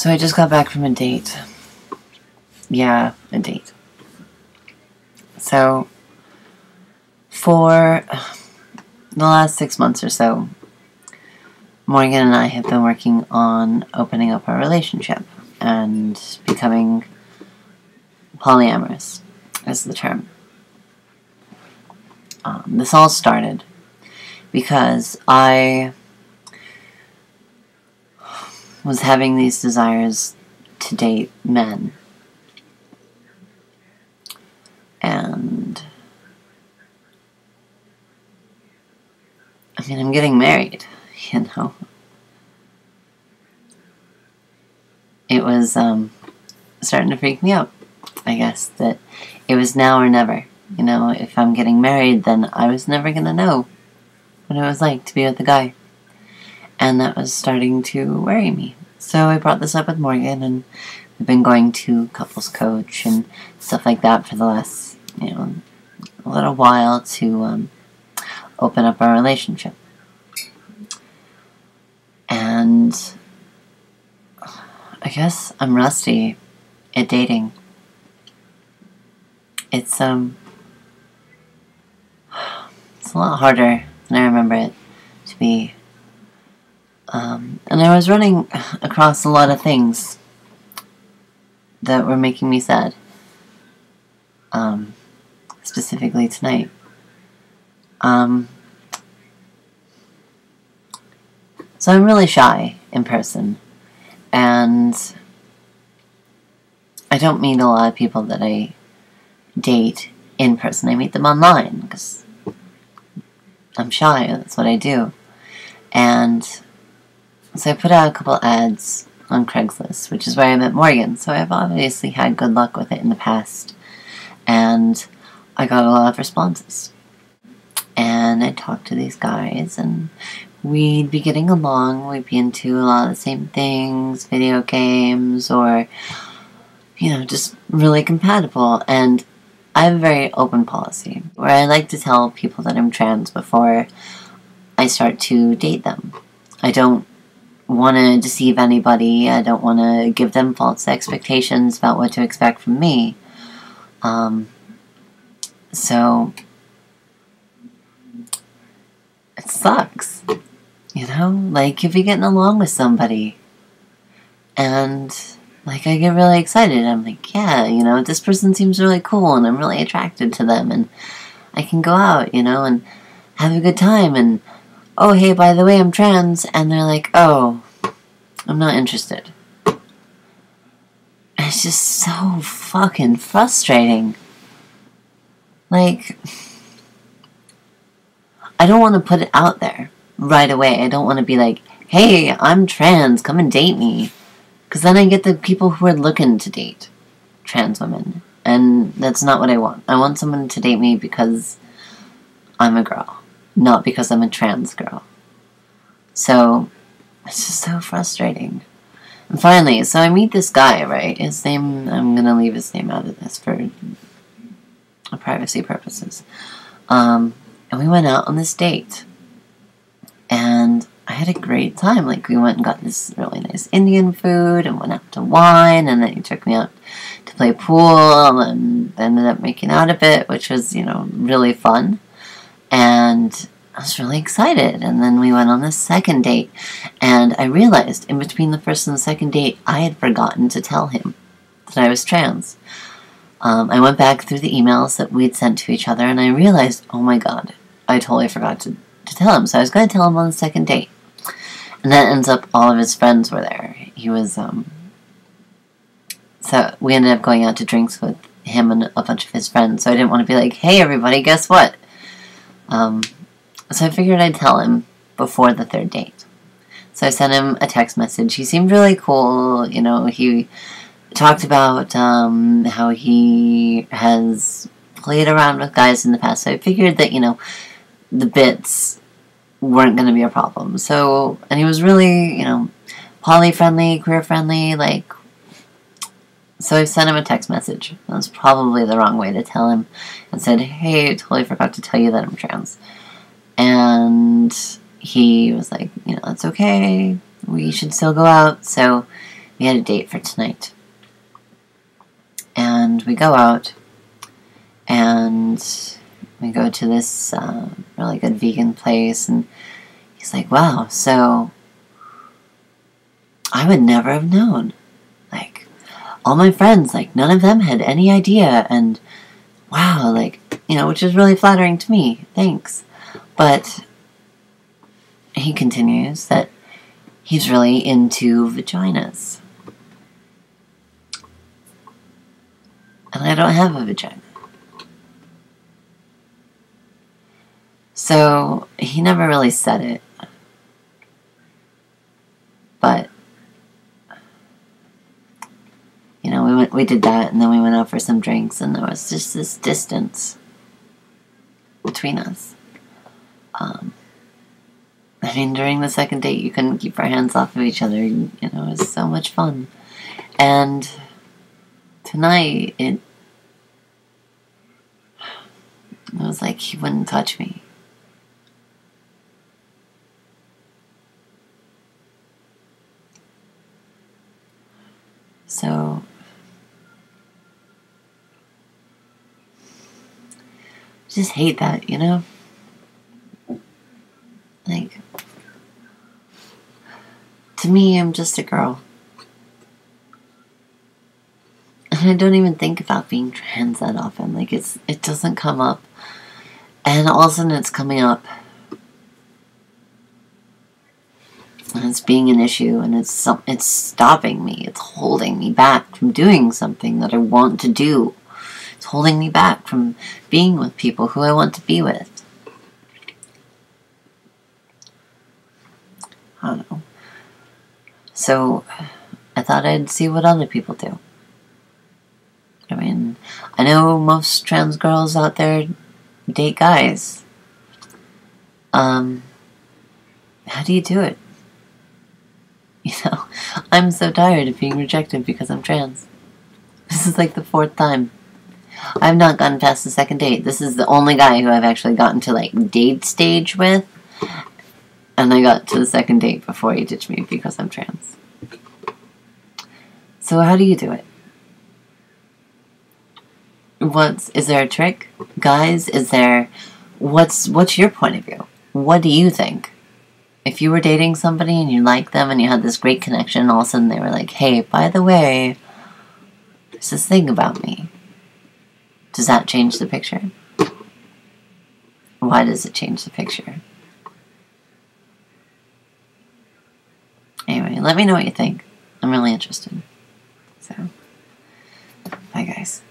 So I just got back from a date. Yeah, a date. So, for the last 6 months or so, Morgan and I have been working on opening up our relationship and becoming polyamorous, is the term. This all started because I was having these desires to date men. And I mean, I'm getting married, you know. It was starting to freak me out, I guess, that it was now or never. You know, if I'm getting married, then I was never going to know what it was like to be with a guy. And that was starting to worry me. So I brought this up with Morgan, and we've been going to couples coach and stuff like that for the last, a little while to open up our relationship. And I guess I'm rusty at dating. It's a lot harder than I remember it to be. And I was running across a lot of things that were making me sad. Specifically tonight. So I'm really shy in person. And I don't meet a lot of people that I date in person. I meet them online because I'm shy. That's what I do. And so I put out a couple ads on Craigslist, which is where I met Morgan. So I've obviously had good luck with it in the past. And I got a lot of responses. And I talked to these guys, and we'd be getting along. We'd be into a lot of the same things, video games, or, just really compatible. And I have a very open policy where I like to tell people that I'm trans before I start to date them. I don't want to deceive anybody. I don't want to give them false expectations about what to expect from me. So it sucks, like if you're getting along with somebody and like I get really excited. I'm like, yeah, this person seems really cool and I'm really attracted to them and I can go out, and have a good time and, oh, hey, by the way, I'm trans. And they're like, oh, I'm not interested. And it's just so fucking frustrating. Like, I don't want to put it out there right away. I don't want to be like, hey, I'm trans, come and date me. Because then I get the people who are looking to date trans women. And that's not what I want. I want someone to date me because I'm a girl, not because I'm a trans girl. So, it's just so frustrating. And finally, so I meet this guy, right? His name, I'm going to leave his name out of this for privacy purposes. And we went out on this date. And I had a great time. Like, we went and got this really nice Indian food and went out to wine. And then he took me out to play pool and ended up making out a bit, which was, really fun. And I was really excited. And then we went on this second date. And I realized in between the first and the second date, I had forgotten to tell him that I was trans. I went back through the emails that we'd sent to each other, and I realized, oh my god, I totally forgot to tell him. So I was going to tell him on the second date. And then ends up all of his friends were there. He was, so we ended up going out to drinks with him and a bunch of his friends. So I didn't want to be like, hey everybody, guess what? So I figured I'd tell him before the third date. So I sent him a text message. He seemed really cool. He talked about how he has played around with guys in the past. So I figured that, the bits weren't going to be a problem. So, and he was really, poly-friendly, queer-friendly, like, so I sent him a text message. That was probably the wrong way to tell him. And said, hey, I totally forgot to tell you that I'm trans. And he was like, that's okay. We should still go out. So, we had a date for tonight. And we go out, and we go to this really good vegan place, and he's like, wow, so I would never have known. Like, all my friends, like, none of them had any idea, and wow, like, you know, which is really flattering to me. Thanks. But he continues that he's really into vaginas. And I don't have a vagina. So he never really said it. But, you know, we did that, and then we went out for some drinks, and there was just this distance between us. I mean, during the second date, you couldn't keep our hands off of each other. You know, it was so much fun. And tonight, it was like he wouldn't touch me. So, just hate that, you know? Like, to me, I'm just a girl. And I don't even think about being trans that often. Like, it doesn't come up. And all of a sudden it's coming up. And it's being an issue, and it's stopping me. It's holding me back from doing something that I want to do. It's holding me back from being with people who I want to be with. I don't know. So I thought I'd see what other people do. I mean, I know most trans girls out there date guys. How do you do it? You know, I'm so tired of being rejected because I'm trans. This is like the 4th time. I've not gotten past the second date. This is the only guy who I've actually gotten to, like, date stage with. And I got to the second date before he ditched me because I'm trans. So how do you do it? Is there a trick? Guys, what's your point of view? What do you think? If you were dating somebody and you liked them and you had this great connection, and all of a sudden they were like, hey, by the way, there's this thing about me. Does that change the picture? Why does it change the picture? Anyway, let me know what you think. I'm really interested. So, bye guys.